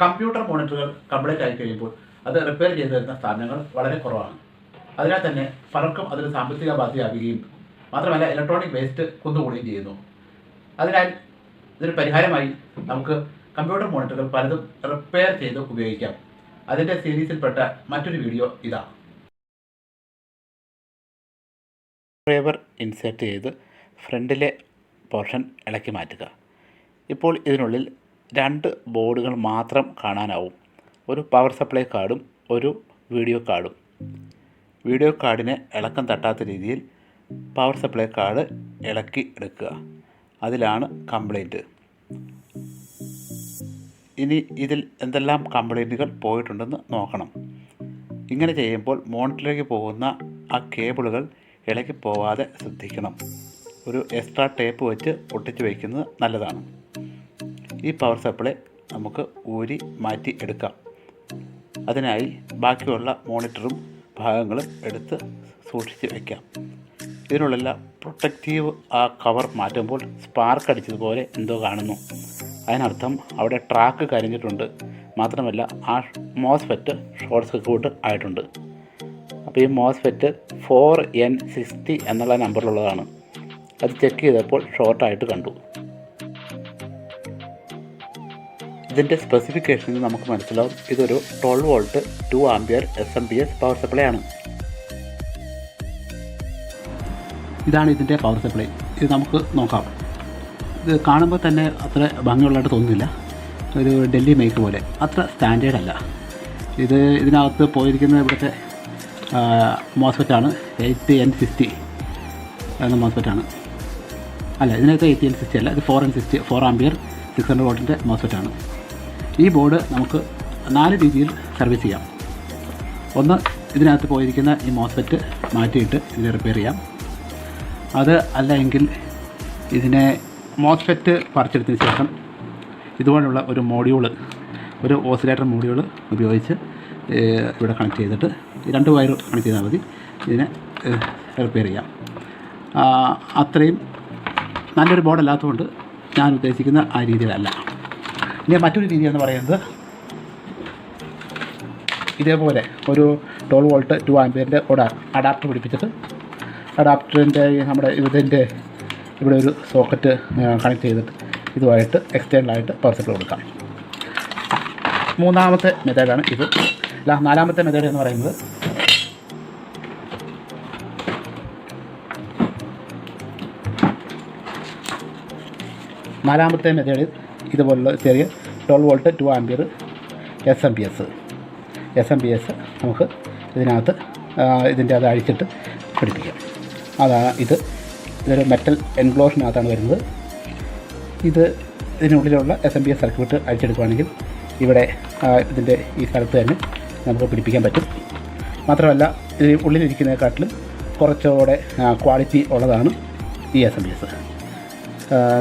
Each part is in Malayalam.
കമ്പ്യൂട്ടർ മോണിറ്ററുകൾ കംപ്ലൈൻ്റ് ആയി കഴിയുമ്പോൾ അത് റിപ്പയർ ചെയ്തു തരുന്ന സ്ഥാപനങ്ങൾ വളരെ കുറവാണ്. അതിനാൽ തന്നെ പലർക്കും അതിന് സാമ്പത്തിക ബാധ്യതയാവുകയും മാത്രമല്ല ഇലക്ട്രോണിക് വേസ്റ്റ് കുന്നുകൂടുകയും ചെയ്യുന്നു. അതിനാൽ ഇതിന് പരിഹാരമായി നമുക്ക് കമ്പ്യൂട്ടർ മോണിറ്ററുകൾ പലതും റിപ്പയർ ചെയ്ത് ഉപയോഗിക്കാം. അതിൻ്റെ സീരീസിൽപ്പെട്ട മറ്റൊരു വീഡിയോ ഇതാണ്. ഡ്രൈവർ ഇൻസേർട്ട് ചെയ്ത് ഫ്രണ്ടിലെ പോർഷൻ ഇളക്കി മാറ്റുക. ഇപ്പോൾ ഇതിനുള്ളിൽ 2 ബോർഡുകൾ മാത്രം കാണാനാവും. ഒരു പവർ സപ്ലൈ കാർഡും ഒരു വീഡിയോ കാർഡും. വീഡിയോ കാർഡിനെ ഇളക്കം തട്ടാത്ത രീതിയിൽ പവർ സപ്ലൈ കാർഡ് ഇളക്കി എടുക്കുക. അതിലാണ് കംപ്ലൈൻറ്റ്. ഇനി ഇതിൽ എന്തെല്ലാം കംപ്ലൈൻറ്റുകൾ പോയിട്ടുണ്ടെന്ന് നോക്കണം. ഇങ്ങനെ ചെയ്യുമ്പോൾ മോണിറ്ററിലേക്ക് പോകുന്ന ആ കേബിളുകൾ ഇളക്കി പോവാതെ ശ്രദ്ധിക്കണം. ഒരു എക്സ്ട്രാ ടേപ്പ് വെച്ച് ഒട്ടിച്ച് വയ്ക്കുന്നത് നല്ലതാണ്. ഈ പവർ സപ്ലൈ നമുക്ക് ഊരി മാറ്റി എടുക്കാം. അതിനായി ബാക്കിയുള്ള മോണിറ്ററും ഭാഗങ്ങളും എടുത്ത് സൂക്ഷിച്ച് വയ്ക്കാം. ഇതിനുള്ള പ്രൊട്ടക്റ്റീവ് ആ കവർ മാറ്റുമ്പോൾ സ്പാർക്ക് അടിച്ചതുപോലെ എന്തോ കാണുന്നു. അതിനർത്ഥം അവിടെ ട്രാക്ക് കരിഞ്ഞിട്ടുണ്ട്. മാത്രമല്ല ആ മോസ്ഫെറ്റ് ഷോർട്ട് സർക്യൂട്ട് ആയിട്ടുണ്ട്. അപ്പോൾ ഈ മോസ്ഫെറ്റ് 4N60 എന്നുള്ള നമ്പറിലുള്ളതാണ്. അത് ചെക്ക് ചെയ്തപ്പോൾ ഷോർട്ടായിട്ട് കണ്ടു. ഇതിൻ്റെ സ്പെസിഫിക്കേഷനിൽ നമുക്ക് മനസ്സിലാവും ഇതൊരു 12 volt 2 ampere SMPS power supply ആണ്. ഇതാണ് ഇതിൻ്റെ പവർ സപ്ലൈ. ഇത് നമുക്ക് നോക്കാം. ഇത് കാണുമ്പോൾ തന്നെ അത്ര ഭംഗിയുള്ളതായിട്ട് തോന്നുന്നില്ല. ഒരു ഡൽഹി മേക്ക് പോലെ അത്ര സ്റ്റാൻഡേർഡ് അല്ല. ഇതിനകത്ത് പോയിരിക്കുന്ന ഇവിടുത്തെ മോസ്ഫെറ്റാണ് 8N60 എന്ന മോസ്ഫെറ്റാണ്. അല്ല, ഇതിനകത്ത് 8N60 അല്ല, ഇത് 4N60 4 ആംപിയർ 600 വോൾട്ടിൻ്റെ മോസ്ഫെറ്റാണ്. ഈ ബോർഡ് നമുക്ക് 4 രീതിയിൽ സർവീസ് ചെയ്യാം. ഒന്ന്, ഇതിനകത്ത് പോയിരിക്കുന്ന ഈ മോസ്ഫെറ്റ് മാറ്റിയിട്ട് ഇതിനെ റിപ്പയർ ചെയ്യാം. അത് അല്ല എങ്കിൽ ഇതിനെ മോസ്ഫെറ്റ് പറിച്ചെടുത്തതിന് ശേഷം ഇതുപോലുള്ള ഒരു മോഡ്യൂള്, ഒരു ഓസിലേറ്റർ മോഡ്യൂള് ഉപയോഗിച്ച് ഇവിടെ കണക്ട് ചെയ്തിട്ട് 2 വയർ കണക്ട് ചെയ്താൽ മതി. ഇതിനെ റിപ്പയർ ചെയ്യാം. അത്രയും നല്ലൊരു ബോർഡ് അല്ലാത്തതുകൊണ്ട് ഞാൻ ഉദ്ദേശിക്കുന്ന ആ രീതിയിലല്ല. ഇനി മറ്റൊരു രീതി എന്ന് പറയുന്നത് ഇതേപോലെ ഒരു 12 വോൾട്ട് 2 ആംപിയറിൻ്റെ അഡാപ്റ്റർ പിടിപ്പിച്ചിട്ട് അഡാപ്റ്ററിൻ്റെ നമ്മുടെ ഇതിൻ്റെ ഇവിടെ ഒരു സോക്കറ്റ് കണക്ട് ചെയ്തിട്ട് ഇതുമായിട്ട് എക്സ്റ്റേണലായിട്ട് പവർ സപ്ലൈ കൊടുക്കാം. മൂന്നാമത്തെ മെത്തേഡാണ് ഇത്. നാലാമത്തെ മെത്തേഡ് എന്ന് പറയുന്നത് ഇതുപോലുള്ള ചെറിയ 12 വോൾട്ട് 2 ആംപിയർ SMPS നമുക്ക് ഇതിനകത്ത് ഇതിൻ്റെ അത് അഴിച്ചിട്ട് പിടിപ്പിക്കാം. അതാണ് ഇതൊരു മെറ്റൽ എൻക്ലോഷറിനകത്താണ് വരുന്നത്. ഇതിനുള്ളിലുള്ള SMPS സർക്യൂട്ട് അഴിച്ചെടുക്കുകയാണെങ്കിൽ ഇവിടെ ഇതിൻ്റെ ഈ സ്ഥലത്ത് തന്നെ നമുക്ക് പിടിപ്പിക്കാൻ പറ്റും. മാത്രമല്ല ഇതിന് ഉള്ളിലിരിക്കുന്നതിനെക്കാട്ടിലും കുറച്ചുകൂടെ ക്വാളിറ്റി ഉള്ളതാണ് ഈ SMPS.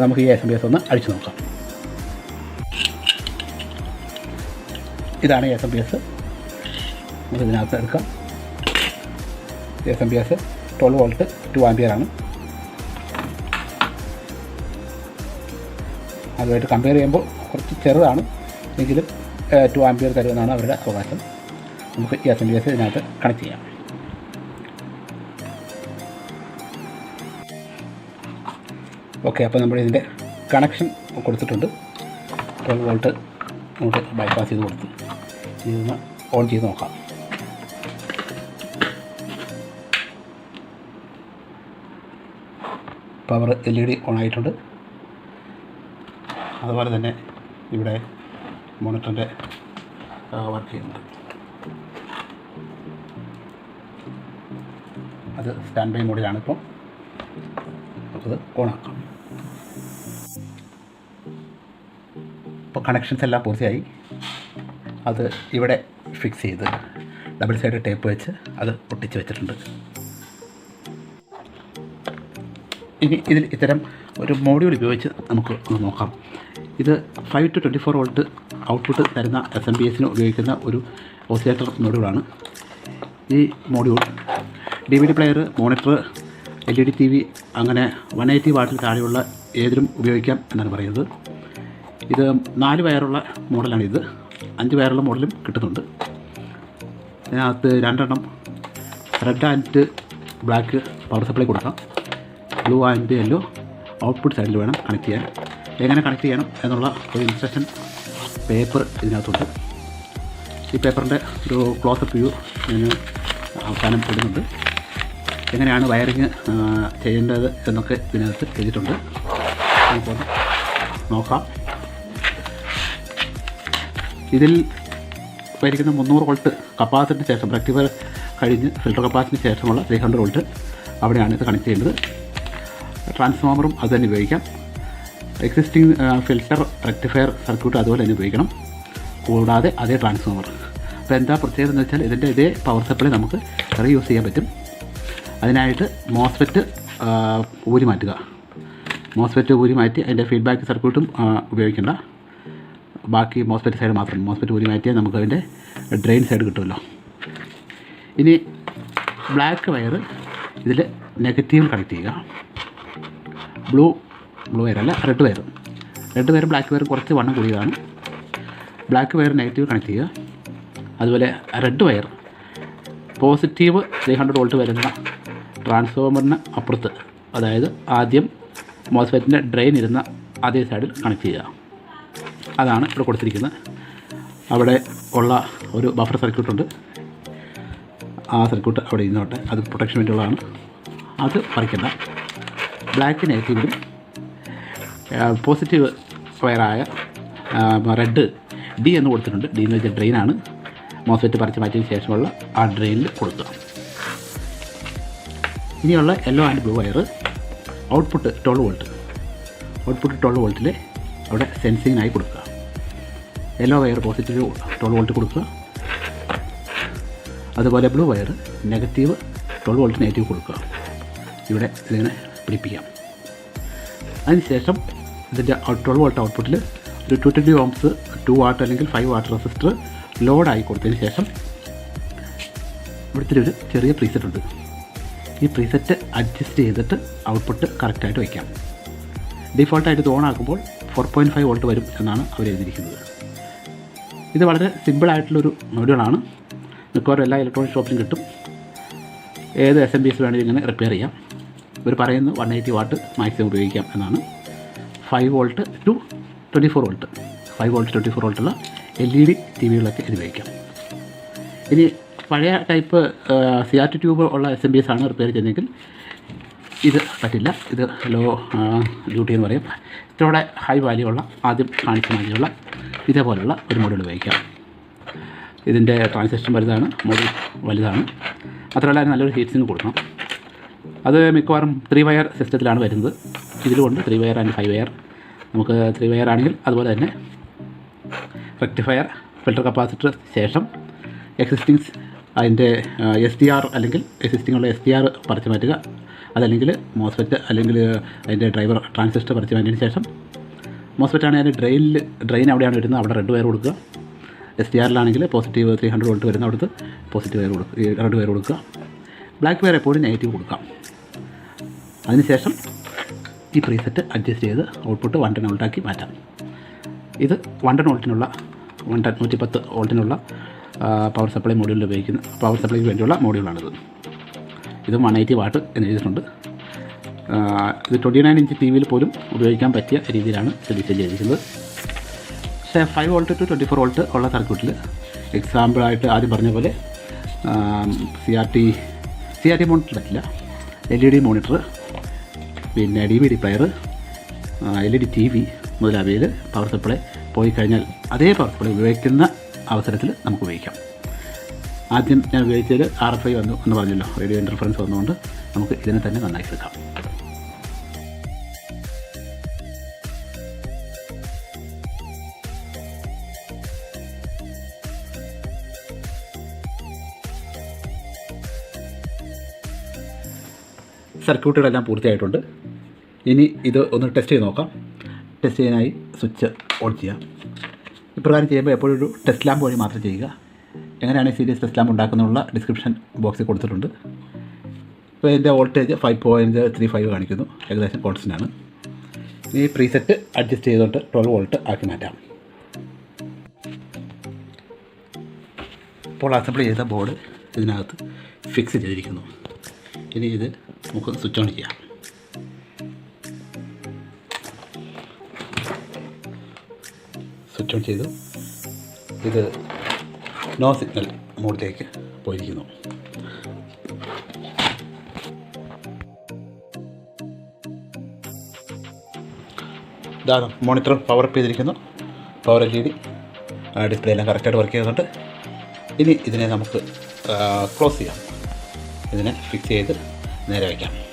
നമുക്ക് ഈ SMPS ഒന്ന് അഴിച്ചു നോക്കാം. ഇതാണ് SMPS. നമുക്ക് ഇതിനകത്ത് എടുക്കാം. SMPS 12 വോൾട്ട് 2 ആംപിയർ ആണ്. അതുമായിട്ട് കമ്പയർ ചെയ്യുമ്പോൾ കുറച്ച് ചെറുതാണ്, എങ്കിലും 2 ആംപിയർ തരുമെന്നാണ് അവരുടെ അവകാശം. നമുക്ക് ഈ SMPS ഇതിനകത്ത് കണക്ട് ചെയ്യാം. ഓക്കെ, അപ്പോൾ നമ്മൾ ഇതിൻ്റെ കണക്ഷൻ കൊടുത്തിട്ടുണ്ട്. 12 വോൾട്ട് നമുക്ക് ബൈപ്പാസ് ചെയ്ത് കൊടുത്ത് ഇതൊന്ന് ഓൺ ചെയ്ത് നോക്കാം. പവർ LED ഓൺ ആയിട്ടുണ്ട്. അതുപോലെ തന്നെ ഇവിടെ മോണിറ്ററിൻ്റെ വർക്ക് ചെയ്യുന്നുണ്ട്. അത് സ്റ്റാൻഡ് ബൈ മോഡിലാണ്. ഇപ്പോൾ നമുക്കത് ഓണാക്കാം. ഇപ്പോൾ കണക്ഷൻസ് എല്ലാം പൂർത്തിയായി. അത് ഇവിടെ ഫിക്സ് ചെയ്ത് ഡബിൾ സൈഡ് ടേപ്പ് വെച്ച് അത് ഒട്ടിച്ച് വെച്ചിട്ടുണ്ട്. ഇനി ഇതിൽ ഇത്തരം ഒരു മോഡ്യൂൾ ഉപയോഗിച്ച് നമുക്ക് നോക്കാം. ഇത് 5 to 24 വോൾട്ട് ഔട്ട്പുട്ട് തരുന്ന SMPSന് ഉപയോഗിക്കുന്ന ഒരു ഓസിലേറ്റർ മോഡ്യൂളാണ്. ഈ module DVD player, monitor, LED TV അങ്ങനെ 180 വാട്ടിൽ താഴെയുള്ള ഏതിലും ഉപയോഗിക്കാം എന്നാണ് പറയുന്നത്. ഇത് 4 വയറുള്ള മോഡലാണിത്. 5 വയറുള്ള മോഡലും കിട്ടുന്നുണ്ട്. ഇതിനകത്ത് 2 എണ്ണം red and black power supply കൊടുക്കാം. ബ്ലൂ ആൻഡ് യെല്ലോ ഔട്ട്പുട്ട് സൈഡിൽ വേണം കണക്ട് ചെയ്യാൻ. എങ്ങനെ കണക്ട് ചെയ്യണം എന്നുള്ള ഒരു ഇൻസ്ട്രക്ഷൻ പേപ്പർ ഇതിനകത്തുണ്ട്. ഈ പേപ്പറിൻ്റെ ഒരു ക്ലോസപ്പ് വ്യൂ ഞാൻ അവസാനം ഇടുന്നുണ്ട്. എങ്ങനെയാണ് വയറിങ് ചെയ്യേണ്ടത് എന്നൊക്കെ ഇതിനകത്ത് എഴുതിയിട്ടുണ്ട്. നമുക്കൊന്ന് നോക്കാം. ഇതിൽ ഉപയോഗിക്കുന്ന 300 വോൾട്ട് കപ്പാസിറ്റിന് ശേഷം റെക്ടിഫയർ കഴിഞ്ഞ് ഫിൽട്ടർ കപ്പാസിറ്റിന് ശേഷമുള്ള 300 വോൾട്ട് അവിടെയാണ് ഇത് കണക്ട് ചെയ്യേണ്ടത്. ട്രാൻസ്ഫോമറും അത് തന്നെ ഉപയോഗിക്കാം. എക്സിസ്റ്റിംഗ് ഫിൽട്ടർ റെക്ടിഫയർ സർക്യൂട്ട് അതുപോലെ തന്നെ ഉപയോഗിക്കണം, കൂടാതെ അതേ ട്രാൻസ്ഫോമർ. അപ്പോൾ എന്താ പ്രത്യേകത എന്ന് വെച്ചാൽ ഇതിൻ്റെ ഇതേ പവർ സപ്ലൈ നമുക്ക് റീയൂസ് ചെയ്യാൻ പറ്റും. അതിനായിട്ട് മോസ്ഫെറ്റ് ഊരി മാറ്റുക. മോസ്ഫെറ്റ് ഊരി മാറ്റി അതിൻ്റെ ഫീഡ്ബാക്ക് സർക്യൂട്ടും ഉപയോഗിക്കേണ്ട, ബാക്കി മോസ്ഫെറ്റ് സൈഡ് മാത്രം. മോസ്ഫെറ്റ് ഊരി മാറ്റിയാൽ നമുക്ക് അതിൻ്റെ ഡ്രെയിൻ സൈഡ് കിട്ടുമല്ലോ. ഇനി ബ്ലാക്ക് വയർ ഇതിൽ നെഗറ്റീവ് കണക്ട് ചെയ്യുക. ബ്ലൂ വയറല്ല, റെഡ് വയർ ബ്ലാക്ക് വയർ കുറച്ച് വണ്ണം കൂടിയതാണ്. ബ്ലാക്ക് വയർ നെഗറ്റീവ് കണക്ട് ചെയ്യുക. അതുപോലെ റെഡ് വയർ പോസിറ്റീവ് 300 വോൾട്ട് വരുന്ന ട്രാൻസ്ഫോമറിന് അപ്പുറത്ത്, അതായത് ആദ്യം മോസ്ഫെറ്റിൻ്റെ ഡ്രെയിൻ ഇരുന്ന അതേ സൈഡിൽ കണക്ട് ചെയ്യുക. അതാണ് ഇവിടെ കൊടുത്തിരിക്കുന്നത്. അവിടെ ഉള്ള ഒരു ബഫർ സർക്യൂട്ടുണ്ട്. ആ സർക്യൂട്ട് അവിടെ ഇരുന്നോട്ടെ, അത് പ്രൊട്ടക്ഷൻ വേണ്ടിയുള്ളതാണ്, അത് പറിക്കണ്ട. ബ്ലാക്ക് നെഗറ്റീവിലും പോസിറ്റീവ് വയറായ റെഡ് ഡി എന്ന് കൊടുത്തിട്ടുണ്ട്. ഡി എന്ന് വെച്ചാൽ ഡ്രെയിനാണ്. മോസ്ഫെറ്റ് പറിച്ച് മാറ്റിയതിന് ശേഷമുള്ള ആ ഡ്രെയിനിൽ കൊടുക്കുക. ഇനിയുള്ള yellow and blue wire output 12 വോൾട്ടിൽ അവിടെ സെൻസിങ്ങിനായി കൊടുക്കുക. യെല്ലോ വയർ പോസിറ്റീവ് 12 വോൾട്ട് കൊടുക്കുക. അതുപോലെ blue wire negative 12 volt negative കൊടുക്കുക. ഇവിടെ ഇതിങ്ങനെ പിടിപ്പിക്കാം. അതിനുശേഷം ഇതിൻ്റെ 12 വോൾട്ട് ഔട്ട്പുട്ടിൽ ഒരു 220 ഓംസ് 2 വാട്ട് അല്ലെങ്കിൽ 5 വാട്ട് റെസിസ്റ്റർ ലോഡായി കൊടുത്തതിന് ശേഷം ഇവിടുത്തെ ഒരു ചെറിയ പ്രീസെറ്റ് ഉണ്ട്. ഈ പ്രീസെറ്റ് അഡ്ജസ്റ്റ് ചെയ്തിട്ട് ഔട്ട്പുട്ട് കറക്റ്റായിട്ട് വയ്ക്കാം. ഡിഫോൾട്ടായിട്ട് ഇത് ഓൺ ആക്കുമ്പോൾ 4.5 വോൾട്ട് വരും എന്നാണ് അവർ എഴുതിയിരിക്കുന്നത്. ഇത് വളരെ സിമ്പിളായിട്ടുള്ളൊരു മൊഡ്യൂളാണ്. മിക്കവാറും എല്ലാ ഇലക്ട്രോണിക് ഷോപ്പിലും കിട്ടും. ഏത് SMPS വേണമെങ്കിലും ഇങ്ങനെ റിപ്പയർ ചെയ്യാം. ഇവർ പറയുന്നത് 180 വാട്ട് മാക്സിമം ഉപയോഗിക്കാം എന്നാണ്. 5 വോൾട്ട് ടു 24 വോൾട്ട് 5 വോൾട്ട് 24 വോൾട്ടുള്ള LED TVകളൊക്കെ ഇത് ഉപയോഗിക്കാം. ഇനി പഴയ ടൈപ്പ് CRT ട്യൂബ് ഉള്ള SMPS ആണ് റിപ്പയർ ചെയ്യുന്നതെങ്കിൽ ഇത് പറ്റില്ല. ഇത് ലോ ഡ്യൂട്ടി എന്ന് പറയും. ഇത്രയോടെ ഹൈ വാല്യൂ ഉള്ള, ആദ്യം കാണിച്ച വാല്യുള്ള ഇതേപോലെയുള്ള ഒരു മോഡൽ ഉപയോഗിക്കാം. ഇതിൻ്റെ ട്രാൻസിസ്റ്റർ വലുതാണ്, മോഡൽ വലുതാണ്. മാത്രമല്ല നല്ലൊരു ഹീറ്റ്സിങ് കൊടുക്കണം. അത് മിക്കവാറും 3 വയർ സിസ്റ്റത്തിലാണ് വരുന്നത്. ഇതിലുമുണ്ട് 3 വയർ ആൻഡ് 5 വയർ. നമുക്ക് 3 വയർ ആണെങ്കിൽ അതുപോലെ തന്നെ റെക്ടിഫയർ, ഫിൽട്ടർ കപ്പാസിറ്റർ ശേഷം എക്സിസ്റ്റിങ്സ് അതിൻ്റെ SDR അല്ലെങ്കിൽ എക്സിസ്റ്റിംഗ് ഉള്ള SDR പറിച്ച് മാറ്റുക. അതല്ലെങ്കിൽ മോസ്ഫെറ്റ് അല്ലെങ്കിൽ അതിൻ്റെ ഡ്രൈവർ ട്രാൻസിസ്റ്റർ പറിച്ച് മാറ്റിയതിന് ശേഷം മോസ്ഫെറ്റ് ആണെങ്കിൽ അതിൻ്റെ ഡ്രെയിൻ അവിടെയാണ് വരുന്നത്, അവിടെ റെഡ് വയർ കൊടുക്കുക. SDRലാണെങ്കിൽ പോസിറ്റീവ് 300 വോൾട്ട് വരുന്ന അവിടുത്തെ പോസിറ്റീവ് വയർ കൊടുക്കുക, റെഡ് വയർ കൊടുക്കുക. ബ്ലാക്ക് വയർ എപ്പോഴും നെഗറ്റീവ് കൊടുക്കാം. അതിനുശേഷം ഈ പ്രീസെറ്റ് അഡ്ജസ്റ്റ് ചെയ്ത് ഔട്ട്പുട്ട് 110 വോൾട്ടാക്കി മാറ്റാം. ഇത് 110 വോൾട്ടിനുള്ള 110 വോൾട്ടിനുള്ള പവർ സപ്ലൈ മോഡ്യൂളിൽ ഉപയോഗിക്കുന്ന പവർ സപ്ലൈക്ക് വേണ്ടിയുള്ള മോഡ്യൂളാണിത്. ഇത് 180 വാട്ട് എന്ന് എഴുതിയിട്ടുണ്ട്. ഇത് 29 ഇഞ്ച് TV യിൽ പോലും ഉപയോഗിക്കാൻ പറ്റിയ രീതിയിലാണ് ഇത് ഡിസൈൻ ചെയ്തിരിക്കുന്നത്. പക്ഷേ 5 വോൾട്ട് ടു 24 വോൾട്ട് ഉള്ള സർക്യൂട്ടിൽ എക്സാമ്പിളായിട്ട് ആദ്യം പറഞ്ഞ പോലെ CRT മോണിറ്റർ പറ്റില്ല. LED മോണിറ്റർ, പിന്നെ DVD പ്ലെയർ, LED TV മുതലായവയിൽ പവർ സപ്ലൈ പോയി കഴിഞ്ഞാൽ അതേ പവർ സപ്ലൈ ഉപയോഗിക്കുന്ന അവസരത്തിൽ നമുക്ക് ഉപയോഗിക്കാം. ആദ്യം ഞാൻ ഉപയോഗിച്ചതിൽ RFI വന്നു എന്ന് പറഞ്ഞല്ലോ, റേഡിയോ ഇൻ്റർഫറൻസ് വന്നുകൊണ്ട് നമുക്ക് ഇതിനെ തന്നെ നന്നാക്കി എടുക്കാം. സർക്യൂട്ടുകളെല്ലാം പൂർത്തിയായിട്ടുണ്ട്. ഇനി ഇത് ഒന്ന് ടെസ്റ്റ് ചെയ്ത് നോക്കാം. ടെസ്റ്റ് ചെയ്യാനായി സ്വിച്ച് ഓൺ ചെയ്യാം. ഇപ്രകാരം ചെയ്യുമ്പോൾ എപ്പോഴും ഒരു ടെസ്റ്റ് ലാമ്പ് വഴി മാത്രം ചെയ്യുക. എങ്ങനെയാണ് സീരീസ് ടെസ്റ്റ് ലാമ്പ് ഉണ്ടാക്കുന്നതിനുള്ള ഡിസ്ക്രിപ്ഷൻ ബോക്സിൽ കൊടുത്തിട്ടുണ്ട്. ഇപ്പോൾ ഇതിൻ്റെ വോൾട്ടേജ് 5.35 കാണിക്കുന്നു, ഏകദേശം കോൺസ്റ്റൻ്റ് ആണ്. ഈ പ്രീസെറ്റ് അഡ്ജസ്റ്റ് ചെയ്തുകൊണ്ട് 12 വോൾട്ട് ആക്കി മാറ്റാം. ഇപ്പോൾ അസംബിൾ ചെയ്ത ബോർഡ് ഇതിനകത്ത് ഫിക്സ് ചെയ്തിരിക്കുന്നു. ഇനി ഇത് നമുക്ക് സ്വിച്ച് ഓൺ ചെയ്യാം. സ്വിച്ച് ഓൺ ചെയ്തു. ഇത് നോ സിഗ്നൽ മോഡിലേക്ക് പോയിരിക്കുന്നു. ഇതാണ് മോണിറ്റർ പവർ അപ്പ് ചെയ്തിരിക്കുന്നു. പവർ LED ഡിസ്പ്ലേ എല്ലാം കറക്റ്റായിട്ട് വർക്ക് ചെയ്യുന്നുണ്ട്. ഇനി ഇതിനെ നമുക്ക് ക്ലോസ് ചെയ്യാം. ഇതിനെ ഫിക്സ് ചെയ്ത് നേരെ വയ്ക്കാം.